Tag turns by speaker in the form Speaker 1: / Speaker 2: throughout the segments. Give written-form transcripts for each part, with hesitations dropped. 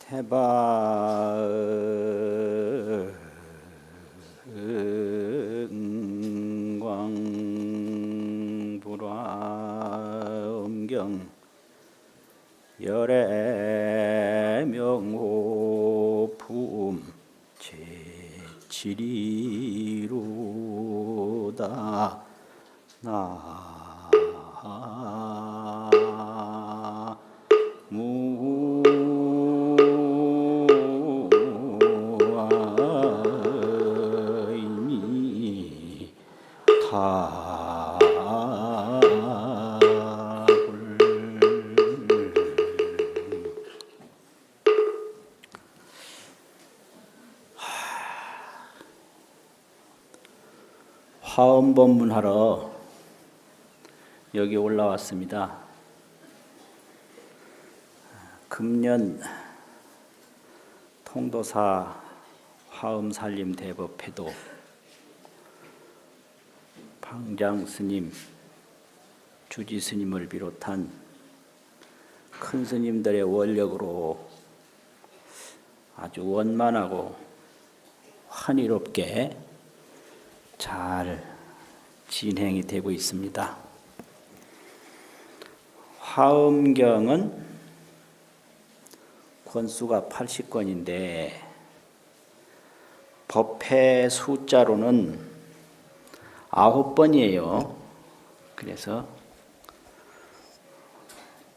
Speaker 1: 태방광불화엄경 열애명호품 제7이로다 화엄법문하러 여기 올라왔습니다. 금년 통도사 화엄살림대법회도 방장스님, 주지스님을 비롯한 큰 스님들의 원력으로 아주 원만하고 환희롭게 잘 진행이 되고 있습니다. 화엄경은 권수가 80권인데 법회 숫자로는 9번이에요. 그래서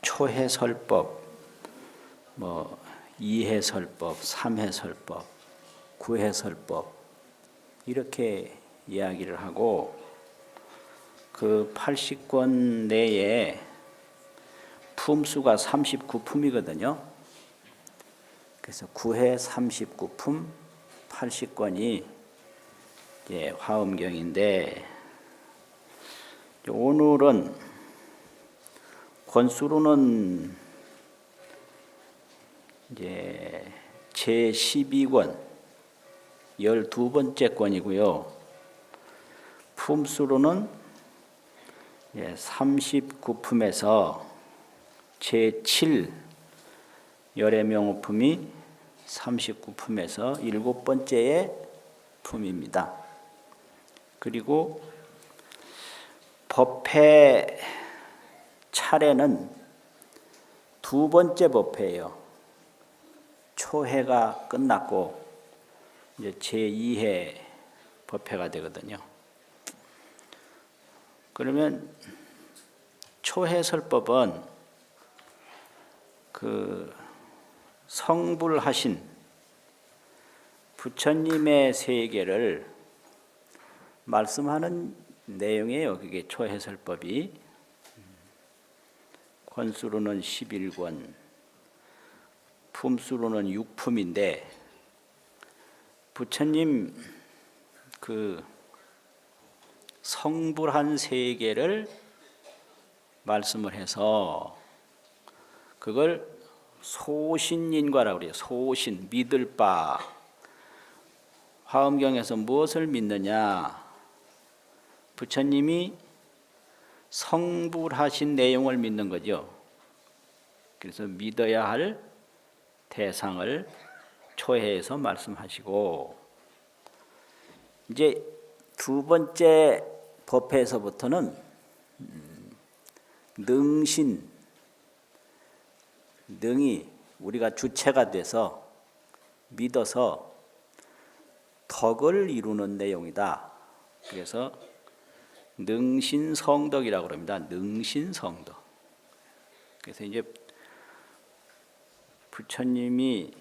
Speaker 1: 초해설법, 이해설법, 삼해설법, 구해설법 이렇게 이야기를 하고 그 80권 내에 품수가 39품이거든요. 그래서 9회 39품 80권이 이제 화엄경인데 오늘은 권수로는 이제 제12권 12번째 권이고요. 품수로는 39품에서 제7 열애명호품이 39품에서 7번째의 품입니다. 그리고 법회 차례는 2번째 법회예요. 초회가 끝났고 이제 제2회 법회가 되거든요. 그러면 초해설법은 그 성불하신 부처님의 세계를 말씀하는 내용이에요. 그게 초해설법이. 권수로는 11권, 품수로는 6품인데 부처님 그 성불한 세계를 말씀을 해서 그걸 소신인과라고 그래요. 소신, 믿을 바. 화엄경에서 무엇을 믿느냐? 부처님이 성불하신 내용을 믿는 거죠. 그래서 믿어야 할 대상을 초해에서 말씀하시고 이제 2번째 법회에서부터는 능신, 능이 우리가 주체가 돼서 믿어서 덕을 이루는 내용이다. 그래서 능신성덕이라고 합니다. 능신성덕. 그래서 이제 부처님이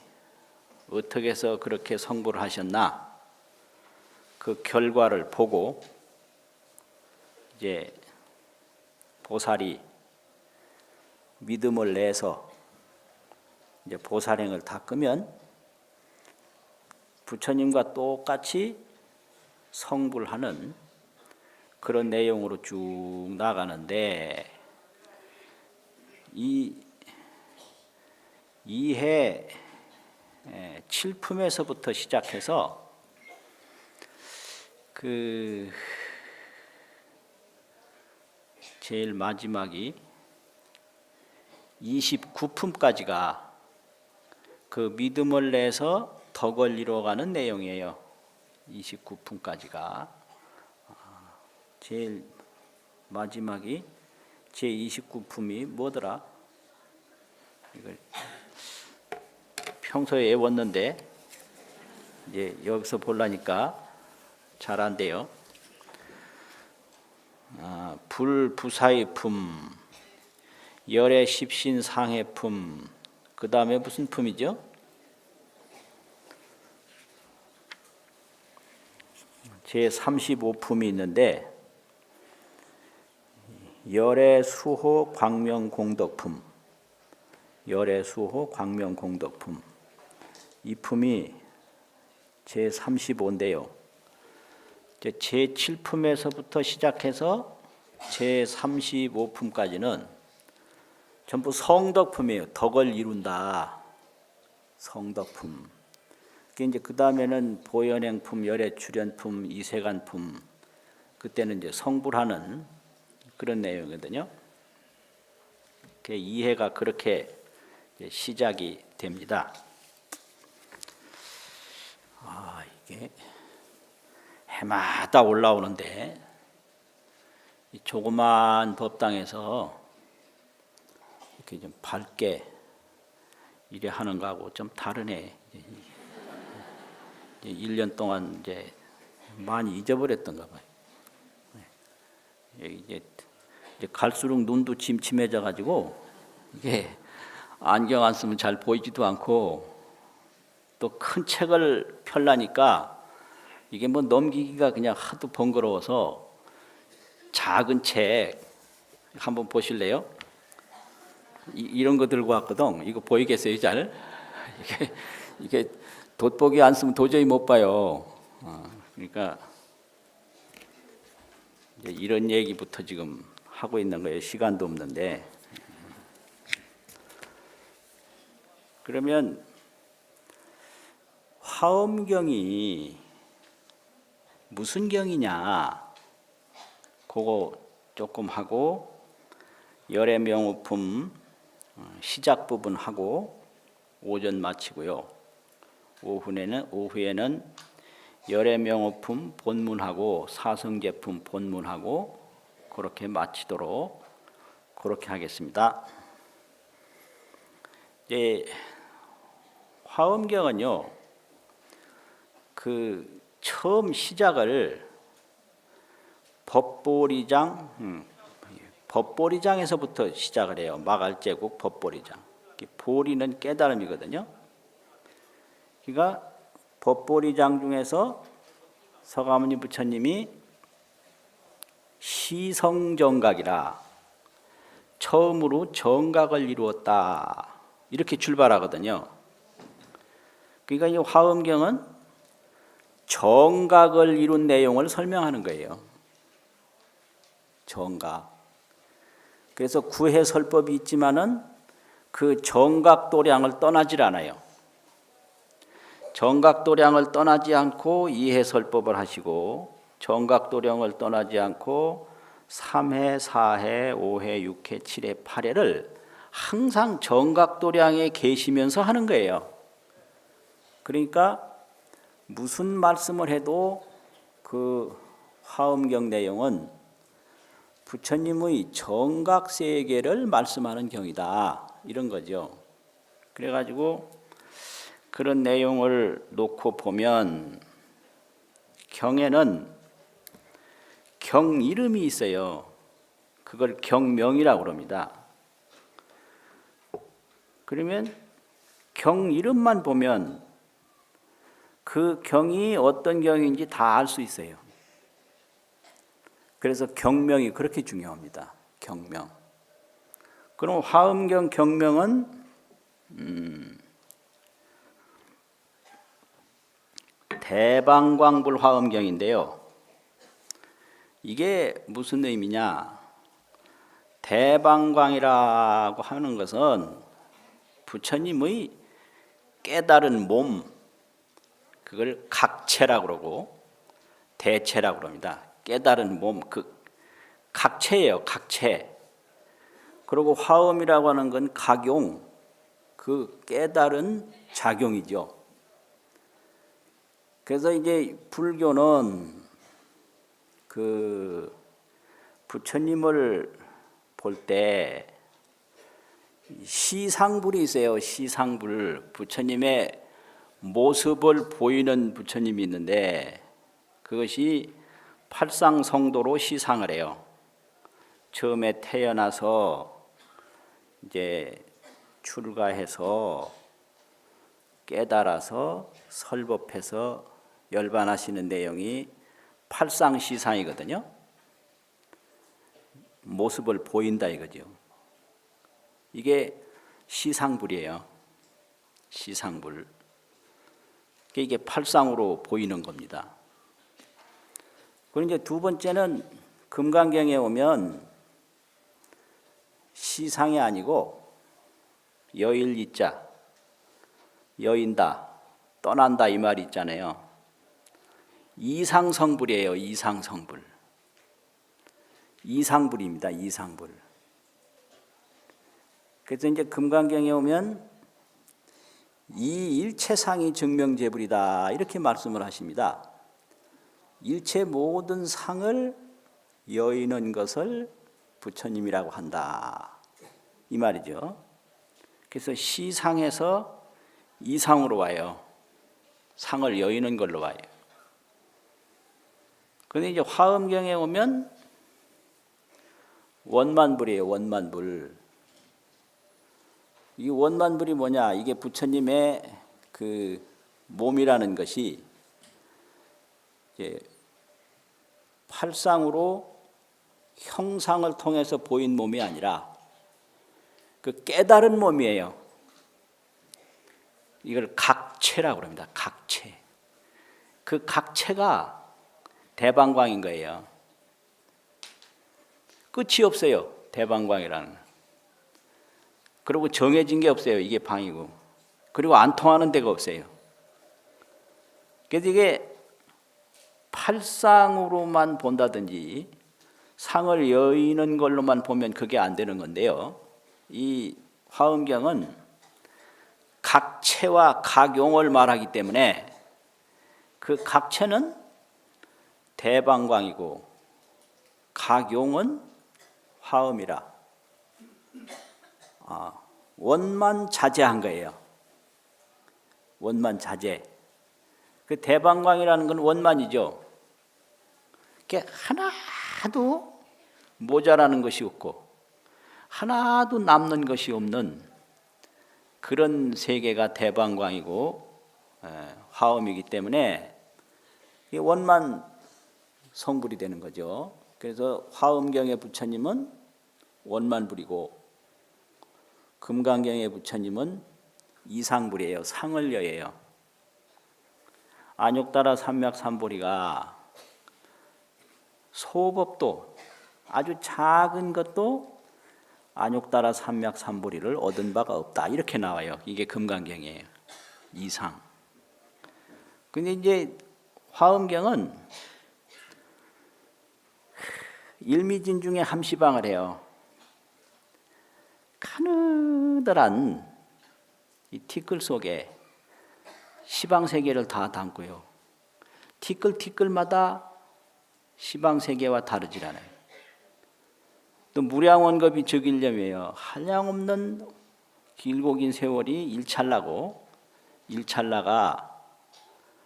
Speaker 1: 어떻게 해서 그렇게 성불을 하셨나 그 결과를 보고 이제 보살이 믿음을 내서 이제 보살행을 닦으면 부처님과 똑같이 성불하는 그런 내용으로 쭉 나가는데 이 이해 7품에서부터 시작해서 그 제일 마지막이 29품까지가 그 믿음을 내서 덕을 이루어가는 내용이에요. 29품까지가. 제일 마지막이 제 29품이 뭐더라? 이걸 평소에 외웠는데 이제 여기서 보려니까 잘 안 돼요. 불부사의 품, 열의 십신상의 품, 그 다음에 무슨 품이죠? 제 35품이 있는데 열의 수호 광명공덕품, 열의 수호 광명공덕품, 이 품이 제 35인데요. 제 7품에서부터 시작해서 제 35품까지는 전부 성덕품이에요. 덕을 이룬다. 성덕품. 이제 그 다음에는 보현행품, 열애출현품, 이세간품. 그때는 이제 성불하는 그런 내용이거든요. 이해가 그렇게 시작이 됩니다. 이게 해마다 올라오는데 이 조그만 법당에서 이렇게 좀 밝게 이래 하는 거하고 좀 다르네. 1년 동안 이제 많이 잊어버렸던가 봐요. 이제 갈수록 눈도 침침해져 가지고 이게 안경 안 쓰면 잘 보이지도 않고 또 큰 책을 펴려니까 이게 뭐 넘기기가 그냥 하도 번거로워서 작은 책 한번 보실래요? 이런 거 들고 왔거든. 이거 보이겠어요, 잘? 이게 돋보기 안 쓰면 도저히 못 봐요. 그러니까 이제 이런 얘기부터 지금 하고 있는 거예요. 시간도 없는데. 그러면 화엄경이 무슨 경이냐? 그거 조금 하고 열의 명호품 시작 부분 하고 오전 마치고요. 오후에는 열의 명호품 본문하고 사성제품 본문하고 그렇게 마치도록 그렇게 하겠습니다. 이제 화엄경은요, 그 처음 시작을 법보리장에서부터 시작을 해요. 마갈제국 법보리장. 보리는 깨달음이거든요. 그러니까 법보리장 중에서 서가모니 부처님이 시성정각이라 처음으로 정각을 이루었다. 이렇게 출발하거든요. 그러니까 이 화엄경은 정각을 이룬 내용을 설명하는 거예요. 정각. 그래서 구해설법이 있지만은 그 정각도량을 떠나질 않아요. 정각도량을 떠나지 않고 이해설법을 하시고 정각도량을 떠나지 않고 3회, 4회, 5회, 6회, 7회, 8회를 항상 정각도량에 계시면서 하는 거예요. 그러니까 무슨 말씀을 해도 그 화엄경 내용은 부처님의 정각세계를 말씀하는 경이다. 이런 거죠. 그래가지고 그런 내용을 놓고 보면 경에는 경 이름이 있어요. 그걸 경명이라고 그럽니다. 그러면 경 이름만 보면 그 경이 어떤 경인지 다 알 수 있어요. 그래서 경명이 그렇게 중요합니다. 경명. 그럼 화엄경 경명은 대방광불 화엄경인데요. 이게 무슨 의미냐? 대방광이라고 하는 것은 부처님의 깨달은 몸, 그걸 각체라고 그러고 대체라고 그럽니다. 깨달은 몸, 그 각체예요. 각체. 그리고 화엄이라고 하는 건 각용, 그 깨달은 작용이죠. 그래서 이제 불교는 그 부처님을 볼 때 시상불이 있어요. 시상불. 부처님의 모습을 보이는 부처님이 있는데 그것이 팔상성도로 시상을 해요. 처음에 태어나서 이제 출가해서 깨달아서 설법해서 열반하시는 내용이 팔상시상이거든요. 모습을 보인다 이거죠. 이게 시상불이에요. 시상불. 이게 팔상으로 보이는 겁니다. 그리고 이제 두 번째는 금강경에 오면 시상이 아니고 여일이자 여인다, 떠난다 이 말이 있잖아요. 이상성불이에요. 이상성불. 이상불입니다. 이상불. 그래서 이제 금강경에 오면 이 일체상이 증명재불이다 이렇게 말씀을 하십니다. 일체 모든 상을 여의는 것을 부처님이라고 한다 이 말이죠. 그래서 시상에서 이상으로 와요. 상을 여의는 걸로 와요. 그런데 이제 화엄경에 오면 원만불이에요. 원만불. 이 원만불이 뭐냐? 이게 부처님의 그 몸이라는 것이 이제 팔상으로 형상을 통해서 보인 몸이 아니라 그 깨달은 몸이에요. 이걸 각체라고 합니다. 각체. 그 각체가 대방광인 거예요. 끝이 없어요. 대방광이라는. 그리고 정해진 게 없어요. 이게 방이고. 그리고 안 통하는 데가 없어요. 그래서 이게 팔상으로만 본다든지 상을 여의는 걸로만 보면 그게 안 되는 건데요. 이 화엄경은 각체와 각용을 말하기 때문에 그 각체는 대방광이고 각용은 화엄이라 원만자재한 거예요. 원만자재. 그 대방광이라는 건 원만이죠. 그게 하나도 모자라는 것이 없고 하나도 남는 것이 없는 그런 세계가 대방광이고 화엄이기 때문에 원만 성불이 되는 거죠. 그래서 화엄경의 부처님은 원만불이고 금강경의 부처님은 이상불이에요. 상을 여예요. 안욕따라 삼맥삼보리가 소법도 아주 작은 것도 안욕따라 삼맥삼보리를 얻은 바가 없다 이렇게 나와요. 이게 금강경이에요. 이상. 근데 이제 화엄경은 일미진 중에 함시방을 해요. 가느다란 이 티끌 속에 시방세계를 다 담고요. 티끌마다 시방세계와 다르질 않아요. 또 무량원겁이 적일념이에요. 한량없는 길고 긴 세월이 일찰나고 일찰나가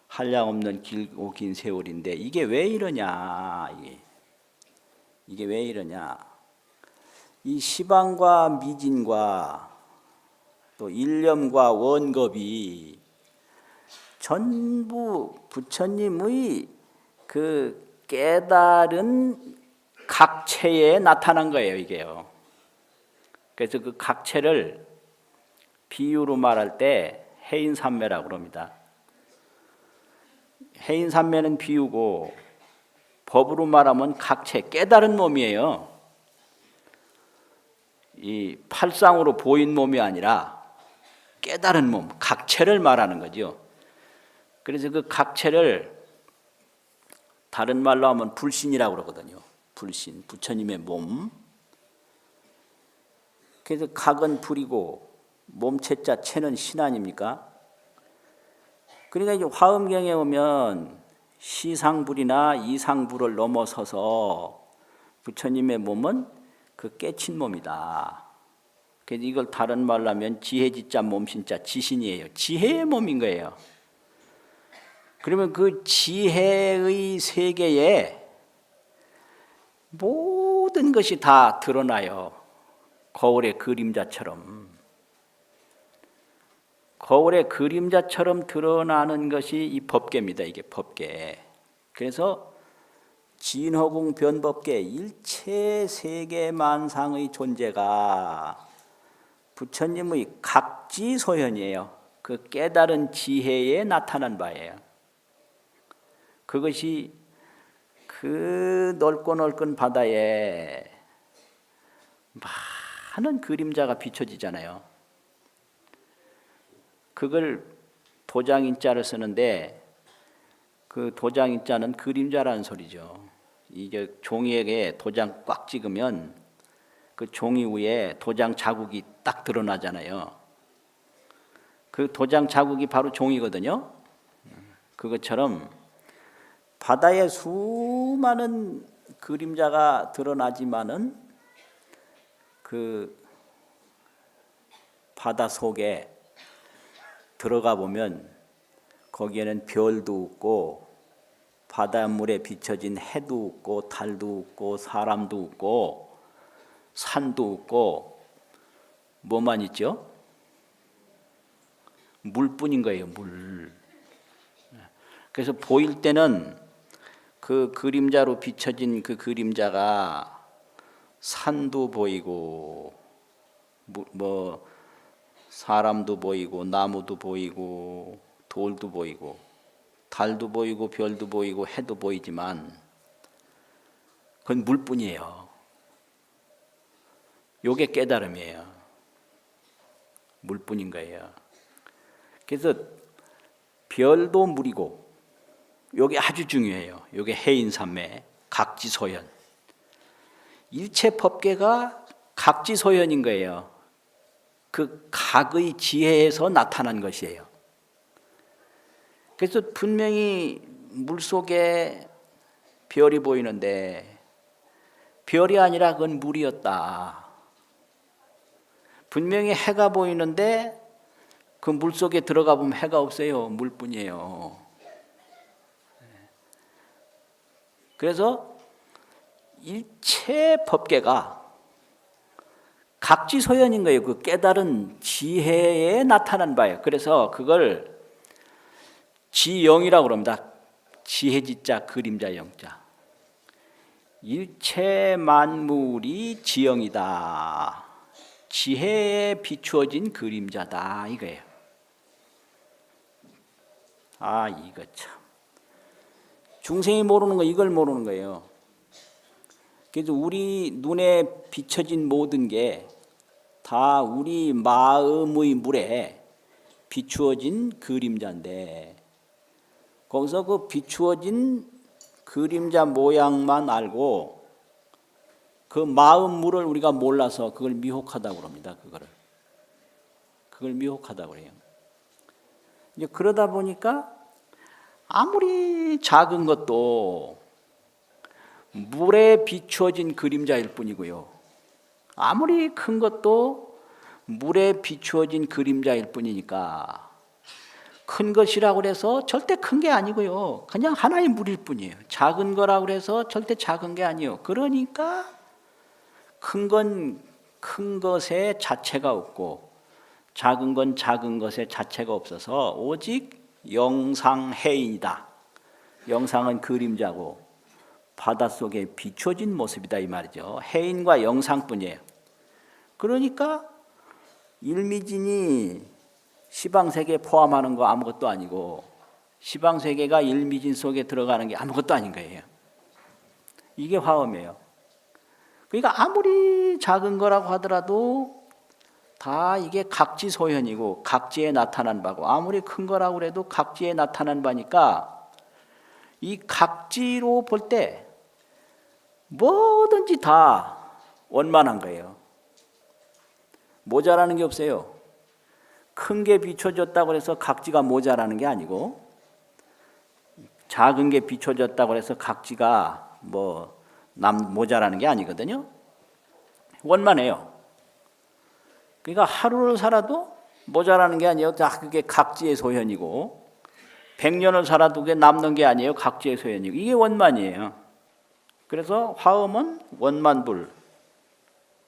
Speaker 1: 한량없는 길고 긴 세월인데 이게 왜 이러냐. 이게 왜 이러냐. 이 시방과 미진과 또 일념과 원겁이 전부 부처님의 그 깨달은 각체에 나타난 거예요, 이게요. 그래서 그 각체를 비유로 말할 때 해인삼매라고 그럽니다. 해인삼매는 비유고 법으로 말하면 각체, 깨달은 몸이에요. 이 팔상으로 보인 몸이 아니라 깨달은 몸, 각체를 말하는 거죠. 그래서 그 각체를 다른 말로 하면 불신이라고 그러거든요. 불신, 부처님의 몸. 그래서 각은 불이고 몸체자 체는 신 아닙니까? 그러니까 이제 화엄경에 오면 시상불이나 이상불을 넘어서서 부처님의 몸은 그 깨친 몸이다. 그래서 이걸 다른 말로 하면 지혜지자 몸신자 지신이에요. 지혜의 몸인 거예요. 그러면 그 지혜의 세계에 모든 것이 다 드러나요. 거울의 그림자처럼. 거울의 그림자처럼 드러나는 것이 이 법계입니다. 이게 법계. 그래서 진허궁 변법계 일체 세계 만상의 존재가 부처님의 각지소현이에요. 그 깨달은 지혜에 나타난 바예요. 그것이 그 넓고 넓은 바다에 많은 그림자가 비춰지잖아요. 그걸 도장인자를 쓰는데 그 도장인자는 그림자라는 소리죠. 이게 종이에게 도장 꽉 찍으면 그 종이 위에 도장 자국이 딱 드러나잖아요. 그 도장 자국이 바로 종이거든요. 그것처럼 바다에 수많은 그림자가 드러나지만은 그 바다 속에 들어가 보면 거기에는 별도 없고 바닷물에 비춰진 해도 없고 달도 없고 사람도 없고 산도 없고 뭐만 있죠? 물뿐인 거예요. 물. 그래서 보일 때는 그 그림자로 비춰진 그 그림자가 산도 보이고 뭐 사람도 보이고 나무도 보이고 돌도 보이고 달도 보이고 별도 보이고 해도 보이지만 그건 물뿐이에요. 요게 깨달음이에요. 물뿐인 거예요. 그래서 별도 물이고 요게 아주 중요해요. 요게 해인삼매 각지소현. 일체 법계가 각지소현인 거예요. 그 각의 지혜에서 나타난 것이에요. 그래서 분명히 물속에 별이 보이는데 별이 아니라 그건 물이었다. 분명히 해가 보이는데 그 물속에 들어가 보면 해가 없어요. 물뿐이에요. 그래서 일체 법계가 각지소현인 거예요. 그 깨달은 지혜에 나타난 바예요. 그래서 그걸 지영이라고 그럽니다. 지혜지자 그림자 영자. 일체 만물이 지영이다. 지혜에 비추어진 그림자다 이거예요. 아 이거 참 중생이 모르는 거 이걸 모르는 거예요. 그래서 우리 눈에 비춰진 모든 게 다 우리 마음의 물에 비추어진 그림자인데 거기서 그 비추어진 그림자 모양만 알고 그 마음 물을 우리가 몰라서 그걸 미혹하다고 합니다. 그걸 미혹하다고 그래요. 이제 그러다 보니까 아무리 작은 것도 물에 비추어진 그림자일 뿐이고요. 아무리 큰 것도 물에 비추어진 그림자일 뿐이니까 큰 것이라고 해서 절대 큰 게 아니고요. 그냥 하나의 물일 뿐이에요. 작은 거라고 해서 절대 작은 게 아니에요. 그러니까 큰 건 큰 것의 자체가 없고 작은 건 작은 것의 자체가 없어서 오직 영상해인이다. 영상은 그림자고 바닷속에 비춰진 모습이다 이 말이죠. 해인과 영상뿐이에요. 그러니까 일미진이 시방세계 포함하는 거 아무것도 아니고 시방세계가 일미진 속에 들어가는 게 아무것도 아닌 거예요. 이게 화엄이에요. 그러니까 아무리 작은 거라고 하더라도 다 이게 각지소현이고 각지에 나타난 바고 아무리 큰 거라고 해도 각지에 나타난 바니까 이 각지로 볼 때 뭐든지 다 원만한 거예요. 모자라는 게 없어요. 큰 게 비춰졌다고 해서 각지가 모자라는 게 아니고, 작은 게 비춰졌다고 해서 각지가 모자라는 게 아니거든요. 원만해요. 그러니까 하루를 살아도 모자라는 게 아니에요. 다 그게 각지의 소현이고, 100년을 살아도 그게 남는 게 아니에요. 각지의 소현이고, 이게 원만이에요. 그래서 화음은 원만불,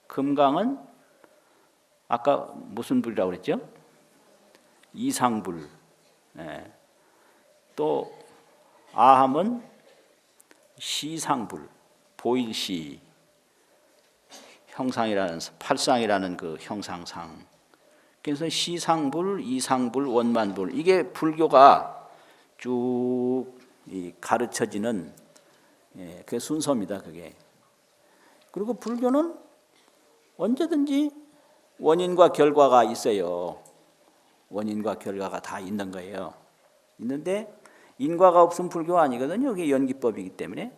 Speaker 1: 금강은 아까 무슨 불이라고 그랬죠? 이상불. 예. 또 아함은 시상불, 보일시, 형상이라는 팔상이라는 그 형상상. 그래서 시상불, 이상불, 원만불, 이게 불교가 쭉 가르쳐지는 그 순서입니다. 그게. 그리고 불교는 언제든지 원인과 결과가 있어요. 원인과 결과가 다 있는 거예요. 있는데 인과가 없으면 불교가 아니거든요. 이게 연기법이기 때문에.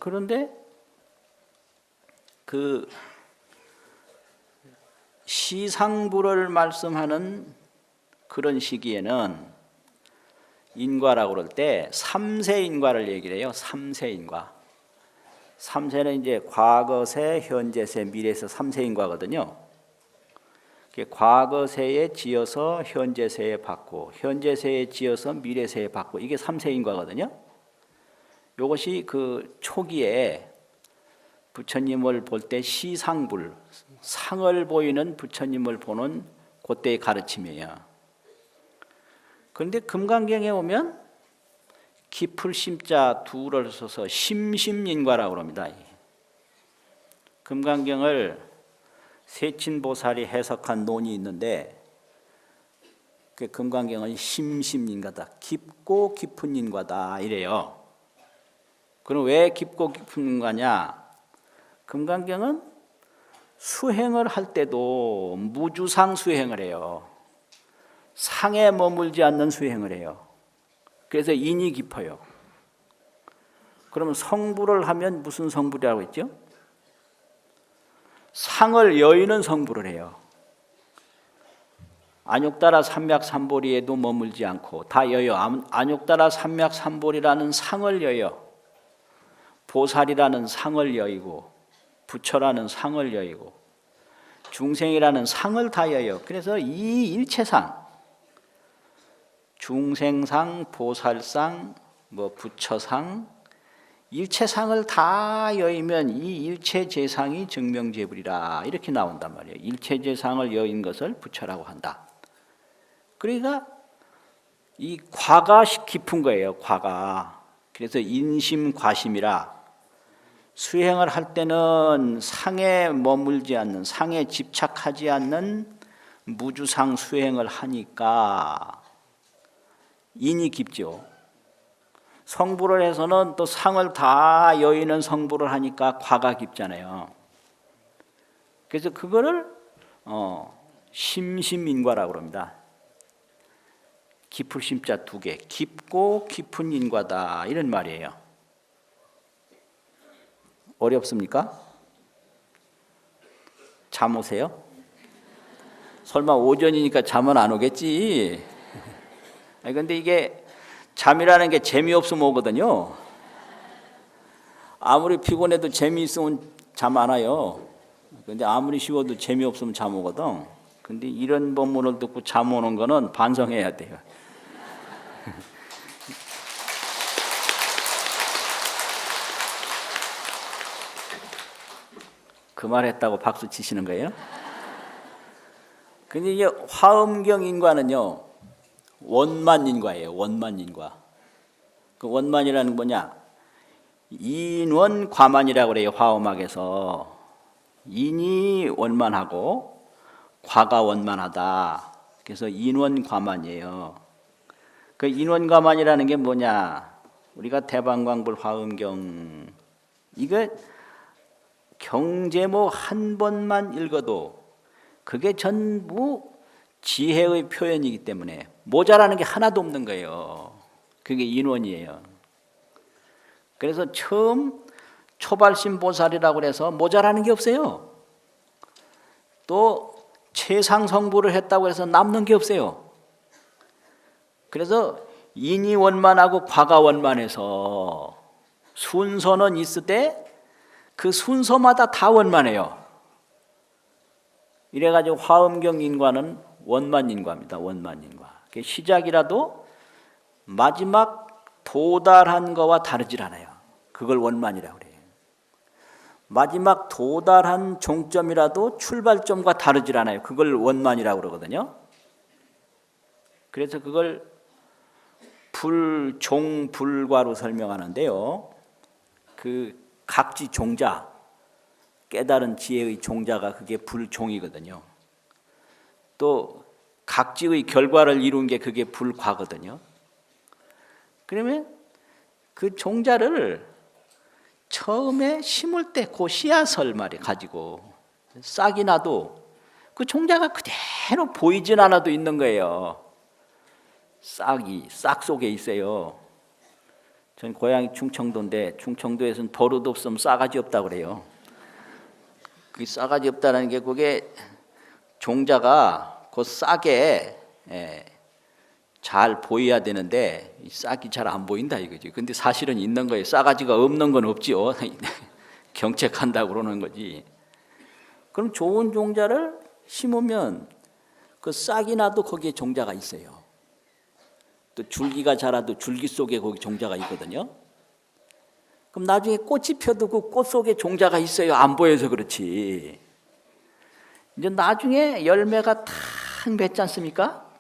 Speaker 1: 그런데 그 시상불을 말씀하는 그런 시기에는 인과라고 그럴 때 삼세인과를 얘기를 해요. 삼세인과. 삼세는 이제 과거세, 현재세, 미래세 삼세인과거든요. 과거세에 지어서 현재세에 받고, 현재세에 지어서 미래세에 받고, 이게 삼세인과거든요. 이것이 그 초기에 부처님을 볼 때 시상불, 상을 보이는 부처님을 보는 그때의 가르침이에요. 그런데 금강경에 오면 깊을 심자 두를 써서 심심인과라고 합니다. 금강경을 세친보살이 해석한 논이 있는데, 그 금강경은 심심인과다, 깊고 깊은 인과다 이래요. 그럼 왜 깊고 깊은 인과냐? 금강경은 수행을 할 때도 무주상 수행을 해요. 상에 머물지 않는 수행을 해요. 그래서 인이 깊어요. 그러면 성불을 하면 무슨 성불이라고 했죠? 상을 여의는 성불을 해요. 안욕따라 삼맥삼보리에도 머물지 않고 다 여요. 안욕따라 삼맥삼보리라는 상을 여요. 보살이라는 상을 여의고, 부처라는 상을 여의고, 중생이라는 상을 다 여요. 그래서 이 일체상, 중생상, 보살상, 부처상, 일체상을 다 여의면 이 일체재상이 증명재불이라 이렇게 나온단 말이에요. 일체재상을 여인 것을 부처라고 한다. 그러니까 이 과가 깊은 거예요. 과가. 그래서 인심과심이라, 수행을 할 때는 상에 머물지 않는, 상에 집착하지 않는 무주상 수행을 하니까 인이 깊죠. 성불을 해서는 또 상을 다 여의는 성불을 하니까 과가 깊잖아요. 그래서 그거를 심심인과라고 합니다. 깊을 심자 두 개, 깊고 깊은 인과다 이런 말이에요. 어렵습니까? 잠 오세요? 설마 오전이니까 잠은 안 오겠지? 근데 이게 잠이라는 게 재미없으면 오거든요. 아무리 피곤해도 재미있으면 잠 안 와요. 근데 아무리 쉬워도 재미없으면 잠 오거든. 근데 이런 법문을 듣고 잠 오는 거는 반성해야 돼요. 그 말 했다고 박수 치시는 거예요? 근데 이게 화엄경 인과는요, 원만 인과예요. 원만 인과. 그 원만이라는 뭐냐? 인원 과만이라고 그래요. 화엄학에서 인이 원만하고 과가 원만하다. 그래서 인원 과만이에요. 그 인원 과만이라는 게 뭐냐? 우리가 대방광불 화엄경, 이거 경제목 한 번만 읽어도 그게 전부 지혜의 표현이기 때문에 모자라는 게 하나도 없는 거예요. 그게 인원이에요. 그래서 처음 초발심 보살이라고 해서 모자라는 게 없어요. 또 최상 성불을 했다고 해서 남는 게 없어요. 그래서 인이 원만하고 과가 원만해서 순서는 있으되 그 순서마다 다 원만해요. 이래가지고 화엄경 인과는 원만인과입니다. 원만인과. 시작이라도 마지막 도달한 거와 다르질 않아요. 그걸 원만이라고 그래요. 마지막 도달한 종점이라도 출발점과 다르질 않아요. 그걸 원만이라고 그러거든요. 그래서 그걸 불종불과로 설명하는데요. 그 각지 종자, 깨달은 지혜의 종자가 그게 불종이거든요. 또 각지의 결과를 이룬 게 그게 불과거든요. 그러면 그 종자를 처음에 심을 때 그 씨앗을 가지고 싹이 나도 그 종자가 그대로 보이진 않아도 있는 거예요. 싹이 싹 속에 있어요. 전 고향이 충청도인데 충청도에서는 버릇 없으면 싸가지 없다고 그래요. 그 싸가지 없다는 게 그게 종자가 그 싹에 잘 보여야 되는데 싹이 잘 안 보인다 이거지. 근데 사실은 있는 거예요. 싸가지가 없는 건 없지요. 경책한다고 그러는 거지. 그럼 좋은 종자를 심으면 그 싹이 나도 거기에 종자가 있어요. 또 줄기가 자라도 줄기 속에 거기 종자가 있거든요. 그럼 나중에 꽃이 펴도 그 꽃 속에 종자가 있어요. 안 보여서 그렇지. 이제 나중에 열매가 탁 맺지 않습니까?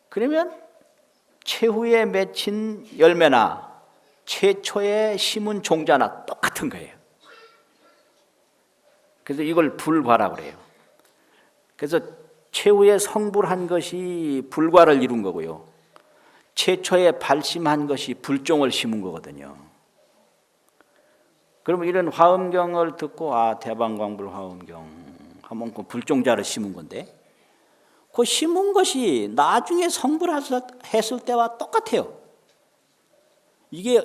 Speaker 1: 그러면 최후에 맺힌 열매나 최초에 심은 종자나 똑같은 거예요. 그래서 이걸 불과라고 그래요. 그래서 최후에 성불한 것이 불과를 이룬 거고요. 최초에 발심한 것이 불종을 심은 거거든요. 그러면 이런 화엄경을 듣고 대방광불 화엄경 하면 그 불종자를 심은 건데 그 심은 것이 나중에 성불했을 때와 똑같아요. 이게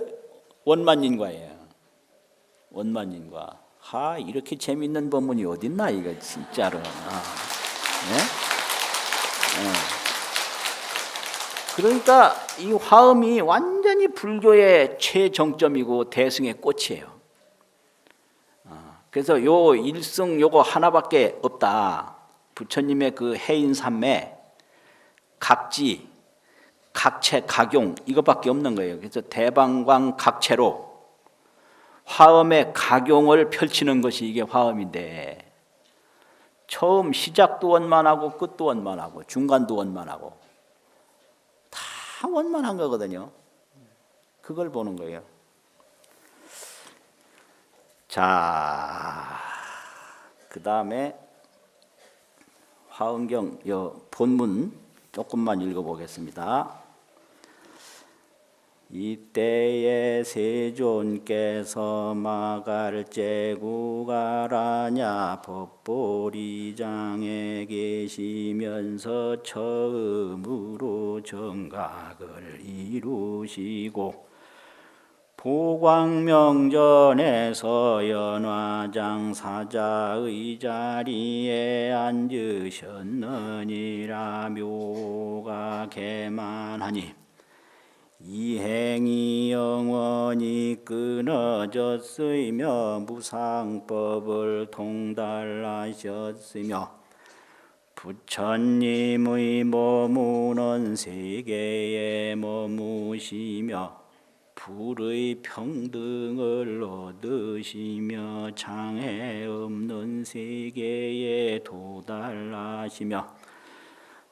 Speaker 1: 원만인과예요. 원만인과. 이렇게 재밌는 법문이 어딨나 이거 진짜로. 네? 그러니까 이 화엄이 완전히 불교의 최정점이고 대승의 꽃이에요. 그래서 요 일승 요거 하나밖에 없다. 부처님의 그 해인삼매, 각지, 각체, 각용 이것밖에 없는 거예요. 그래서 대방광 각체로 화엄의 각용을 펼치는 것이 이게 화엄인데 처음 시작도 원만하고 끝도 원만하고 중간도 원만하고 다 원만한 거거든요. 그걸 보는 거예요. 자, 그 다음에 화엄경 본문 조금만 읽어보겠습니다. 이때에 세존께서 마갈제국아라냐 법보리장에 계시면서 처음으로 정각을 이루시고 보광명전에서 연화장 사자의 자리에 앉으셨느니라. 묘가 개만하니 이 행이 영원히 끊어졌으며 무상법을 통달하셨으며 부처님의 머무는 세계에 머무시며 불의 평등을 얻으시며 장애 없는 세계에 도달하시며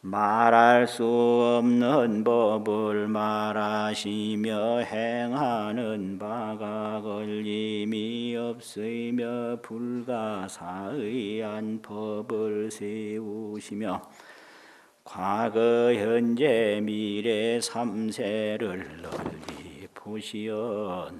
Speaker 1: 말할 수 없는 법을 말하시며 행하는 바가 걸림이 없으며 불가사의한 법을 세우시며 과거 현재 미래 삼세를 널리 보시었나니라.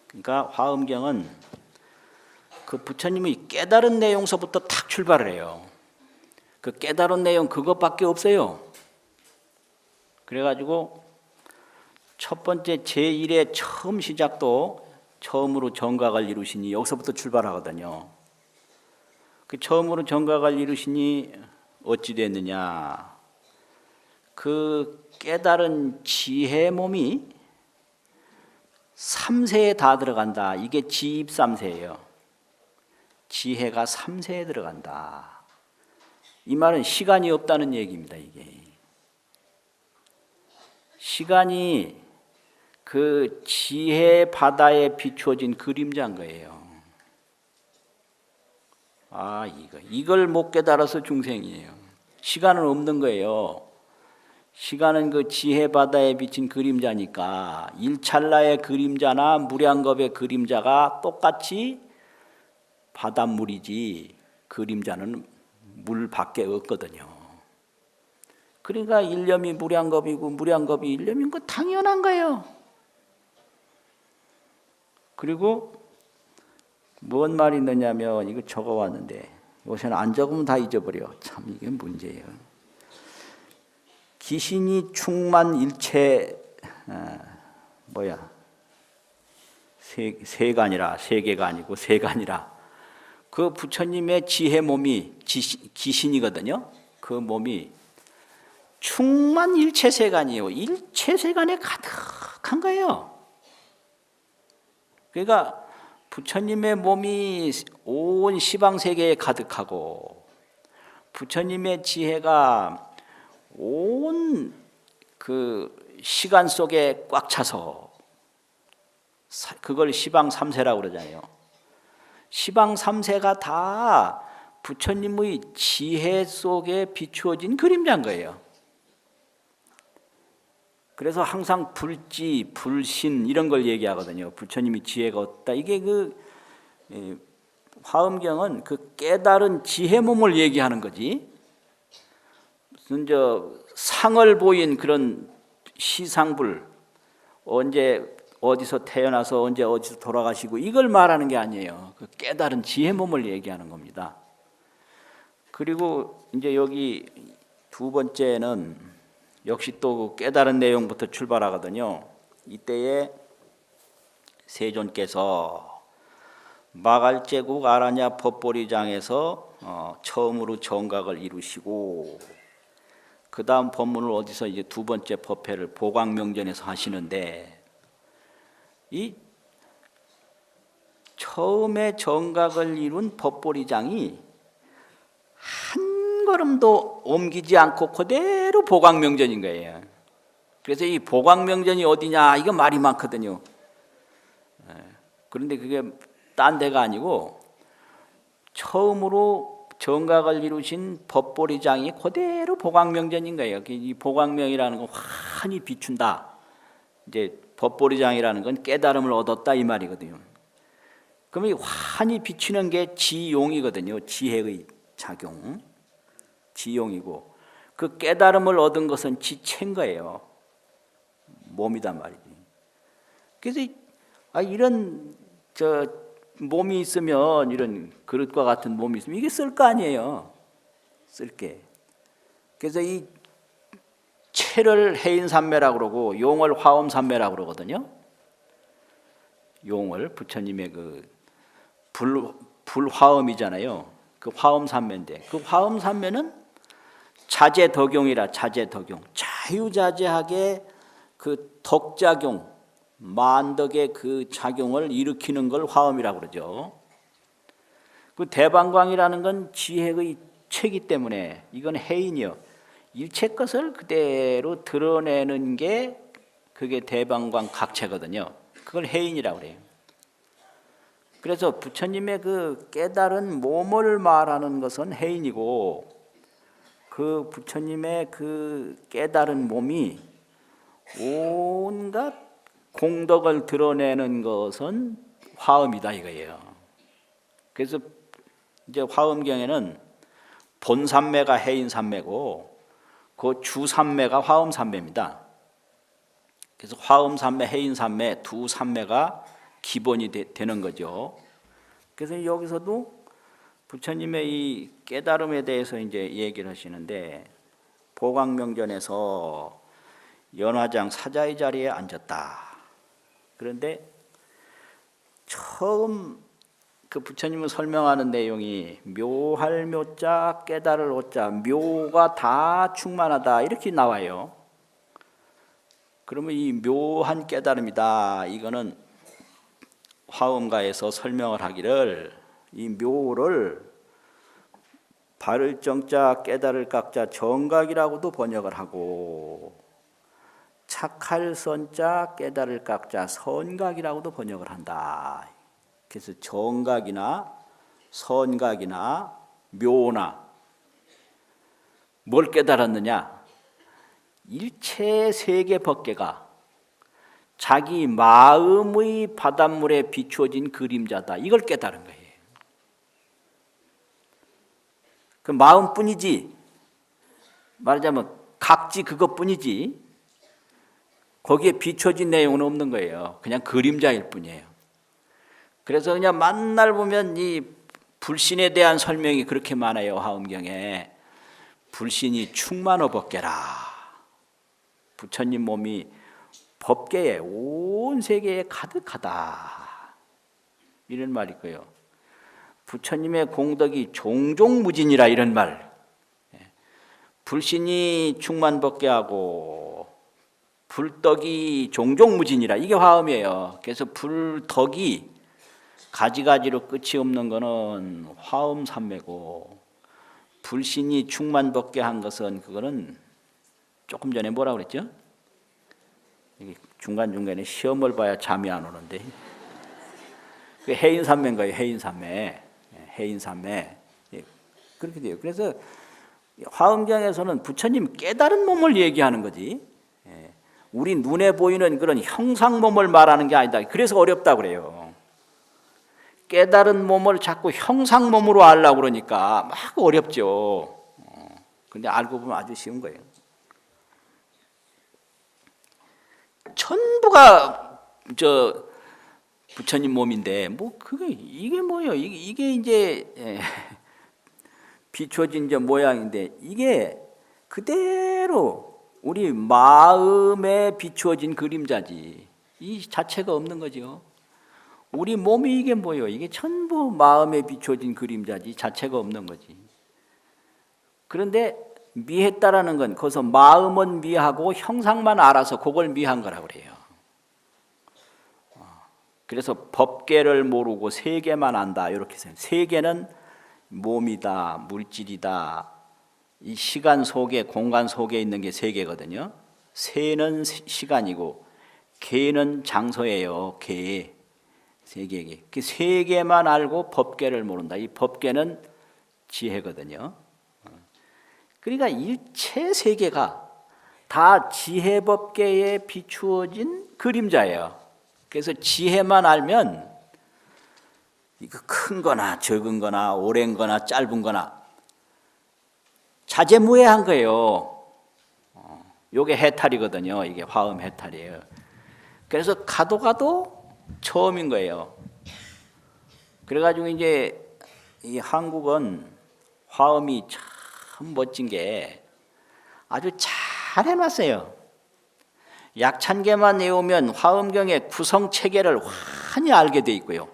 Speaker 1: 그러니까 화엄경은 그 부처님의 깨달은 내용서부터 탁 출발을 해요. 그 깨달은 내용 그것밖에 없어요. 그래가지고 첫 번째 제1의 처음 시작도 처음으로 정각을 이루시니 여기서부터 출발하거든요. 그 처음으로 정각을 이루시니 어찌 됐느냐? 그 깨달은 지혜 몸이 3세에 다 들어간다. 이게 지입3세예요. 지혜가 3세에 들어간다. 이 말은 시간이 없다는 얘기입니다. 이게 시간이 그 지혜 바다에 비추어진 그림자인 거예요. 이걸 못 깨달아서 중생이에요. 시간은 없는 거예요. 시간은 그 지혜 바다에 비친 그림자니까 일찰나의 그림자나 무량겁의 그림자가 똑같이 바닷물이지 그림자는 물 밖에 없거든요. 그러니까 일념이 무량겁이고 무량겁이 일념인 거 당연한 거예요. 그리고 뭔 말이 있느냐면 이거 적어왔는데 요새는 안 적으면 다 잊어버려. 참 이게 문제예요. 기신이 충만 일체 세간이라 세계가 아니고 세간이라 그 부처님의 지혜 몸이 기신이거든요. 그 몸이 충만 일체 세간이에요. 일체 세간에 가득한 거예요. 그러니까 부처님의 몸이 온 시방세계에 가득하고 부처님의 지혜가 온 그 시간 속에 꽉 차서 그걸 시방3세라고 그러잖아요. 시방3세가 다 부처님의 지혜 속에 비추어진 그림자인 거예요. 그래서 항상 불지, 불신 이런 걸 얘기하거든요. 부처님이 지혜가 없다. 이게 화엄경은 그 깨달은 지혜 몸을 얘기하는 거지. 무슨 상을 보인 그런 시상불, 언제 어디서 태어나서 언제 어디서 돌아가시고 이걸 말하는 게 아니에요. 그 깨달은 지혜 몸을 얘기하는 겁니다. 그리고 이제 여기 두 번째는 역시 또 깨달은 내용부터 출발하거든요. 이때에 세존께서 마갈제국 아라냐 법보리장에서 처음으로 정각을 이루시고 그 다음 법문을 어디서 이제 두 번째 법회를 보광명전에서 하시는데 이 처음에 정각을 이룬 법보리장이 한 걸음도 옮기지 않고 그대로 보광명전인 거예요. 그래서 이 보광명전이 어디냐 이거 말이 많거든요. 그런데 그게 딴 데가 아니고 처음으로 정각을 이루신 법보리장이 그대로 보광명전인 거예요. 이 보광명이라는 건 환히 비춘다. 이제 법보리장이라는 건 깨달음을 얻었다 이 말이거든요. 그럼 이 환히 비추는 게 지용이거든요. 지혜의 작용, 지용이고 그 깨달음을 얻은 것은 지체인 거예요. 몸이단 말이지. 그래서 이런 몸이 있으면 이런 그릇과 같은 몸이 있으면 이게 쓸 거 아니에요. 쓸게. 그래서 이 체를 해인산매라고 그러고 용을 화엄산매라고 그러거든요. 용을 부처님의 그 불화엄이잖아요. 그 화엄산매인데 그 화엄산매는 자제덕용이라 자제덕용. 자유자재하게 그 덕작용 만덕의 그 작용을 일으키는 걸 화엄이라고 그러죠. 그 대방광이라는 건 지혜의 체이기 때문에 이건 해인이요. 일체 것을 그대로 드러내는 게 그게 대방광 각체거든요. 그걸 해인이라고 그래요. 그래서 부처님의 그 깨달은 몸을 말하는 것은 해인이고 그 부처님의 그 깨달은 몸이 온갖 공덕을 드러내는 것은 화엄이다 이거예요. 그래서 이제 화엄경에는 본산매가 해인산매고 그 주산매가 화엄산매입니다. 그래서 화엄산매, 해인산매 두 산매가 기본이 되는 거죠. 그래서 여기서도 부처님의 이 깨달음에 대해서 이제 얘기를 하시는데, 보광명전에서 연화장 사자의 자리에 앉았다. 그런데 처음 그 부처님을 설명하는 내용이 묘할 묘자 깨달을 오자, 묘가 다 충만하다 이렇게 나와요. 그러면 이 묘한 깨달음이다, 이거는 화엄가에서 설명을 하기를 이 묘를 바를 정자 깨달을 각자 정각이라고도 번역을 하고, 착할 선자 깨달을 각자 선각이라고도 번역을 한다. 그래서 정각이나 선각이나 묘나 뭘 깨달았느냐? 일체 세계 법계가 자기 마음의 바닷물에 비추어진 그림자다, 이걸 깨달은 거예요. 그 마음뿐이지, 말하자면 각지 그것뿐이지 거기에 비춰진 내용은 없는 거예요. 그냥 그림자일 뿐이에요. 그래서 그냥 만날 보면 이 불신에 대한 설명이 그렇게 많아요. 화엄경에 불신이 충만어 법계라, 부처님 몸이 법계에 온 세계에 가득하다, 이런 말이 있고요. 부처님의 공덕이 종종무진이라, 이런 말. 불신이 충만법계하고 불덕이 종종무진이라, 이게 화엄이에요. 그래서 불덕이 가지가지로 끝이 없는 거는 화엄삼매고, 불신이 충만법계한 것은 그거는 조금 전에 뭐라고 그랬죠? 중간중간에 시험을 봐야 잠이 안 오는데, 그 해인삼매인 거예요. 해인삼매. 해인삼매. 그렇게 돼요. 그래서 화엄경에서는 부처님 깨달은 몸을 얘기하는 거지, 우리 눈에 보이는 그런 형상 몸을 말하는 게 아니다. 그래서 어렵다 그래요. 깨달은 몸을 자꾸 형상 몸으로 알려고 그러니까 막 어렵죠. 근데 알고 보면 아주 쉬운 거예요. 전부가 저 부처님 몸인데 뭐 그게 이게 뭐예요? 이게 이제 비춰진 이제 모양인데, 이게 그대로 우리 마음에 비추어진 그림자지, 이 자체가 없는 거죠. 우리 몸이 이게 뭐예요? 이게 전부 마음에 비추어진 그림자지 자체가 없는 거지. 그런데 미했다라는 건 거기서 마음은 미하고 형상만 알아서 그걸 미한 거라고 그래요. 그래서 법계를 모르고 세계만 안다, 이렇게 해서 세계는 몸이다, 물질이다, 이 시간 속에, 공간 속에 있는 게 세계거든요. 세는 시간이고 계는 장소예요. 계, 세계계. 그 세계만 알고 법계를 모른다. 이 법계는 지혜거든요. 그러니까 일체 세계가 다 지혜법계에 비추어진 그림자예요. 그래서 지혜만 알면 이거 큰 거나 적은 거나 오랜 거나 짧은 거나 자재무해한 거예요. 요게 해탈이거든요. 이게 화엄 해탈이에요. 그래서 가도 처음인 거예요. 그래가지고 이제 이 한국은 화엄이 참 멋진 게 아주 잘 해놨어요. 약찬계만 외우면 화엄경의 구성 체계를 환히 알게 돼 있고요.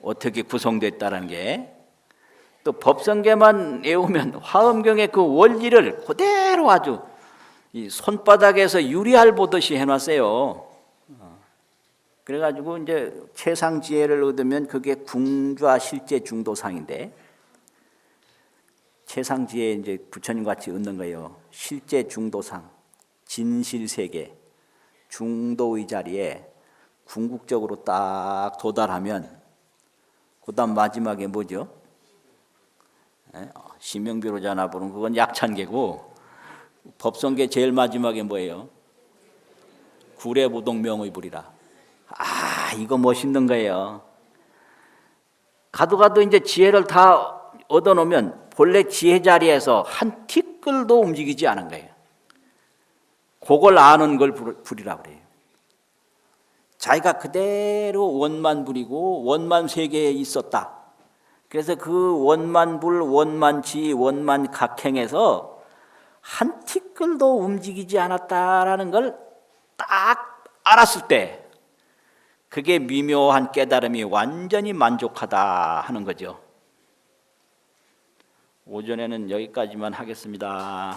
Speaker 1: 어떻게 구성됐다는 게, 또 법성계만 외우면 화엄경의 그 원리를 그대로 아주 이 손바닥에서 유리알 보듯이 해놨어요. 그래가지고 이제 최상지혜를 얻으면 그게 궁좌 실제 중도상인데, 최상지혜 이제 부처님 같이 얻는 거예요. 실제 중도상, 진실세계, 중도의 자리에 궁극적으로 딱 도달하면 그다음 마지막에 뭐죠? 신명비로자나 부르는 그건 약찬계고, 법성계 제일 마지막에 뭐예요? 구례부동명의불이라. 이거 멋있는 거예요. 가도 이제 지혜를 다 얻어놓으면 본래 지혜 자리에서 한 티끌도 움직이지 않은 거예요. 그걸 아는 걸 불이라고 그래요. 자기가 그대로 원만불이고 원만세계에 있었다. 그래서 그 원만불, 원만지, 원만각행에서 한 티끌도 움직이지 않았다라는 걸 딱 알았을 때 그게 미묘한 깨달음이 완전히 만족하다 하는 거죠. 오전에는 여기까지만 하겠습니다.